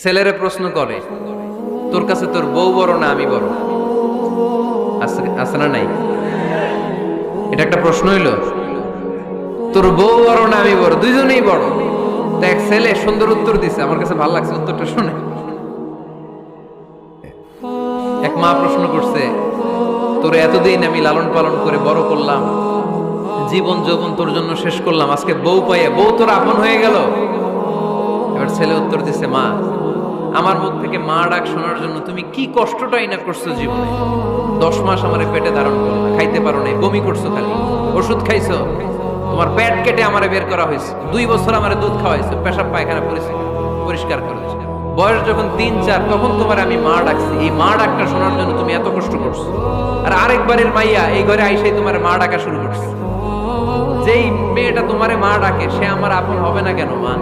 ছেলেরে প্রশ্ন করে, তোর কাছে তোর বউ বড় না আমি বড়? আছে না নাই? এটা একটা প্রশ্ন হইল। তোর বউ বড় না আমি বড়? দুইজনেই বড়। দেখ, ছেলে সুন্দর উত্তর দিছে, আমার কাছে ভালো লাগছে উত্তরটা শুনে। এক মা প্রশ্ন করছে, তোরে এতদিন আমি লালন পালন করে বড় করলাম, জীবন যৌবন তোর জন্য শেষ করলাম, আজকে বউ পাইয়ে বউ তোর আপন হয়ে গেল। এবার ছেলে উত্তর দিছে, মা, আমার মুখ থেকে মা ডাক শোনার জন্য তুমি কি কষ্টটাই না করছো জীবনে। 10 মাস আমারে পেটে ধারণ করো না, খাইতে পারো নাই, বমি করছো, খালি ওষুধ খাইছো, তোমার পেট কেটে আমারে বের করা হয়েছে, 2 বছর আমারে দুধ খাওয়াইছো, পেশাব পায়খানা পরিষ্কার করেছো। বয়স যখন 3-4 তখন তোমার আমি মা ডাকছি, এই মা ডাকটা শোনার জন্য তুমি এত কষ্ট করছো। আর আরেকবারের মাইয়া এই ঘরে আইসাই তোমার মা ডাকা শুরু করছে। যেই মেয়েটা তোমারে মা ডাকে সে আমার আপন হবে না কেন মা?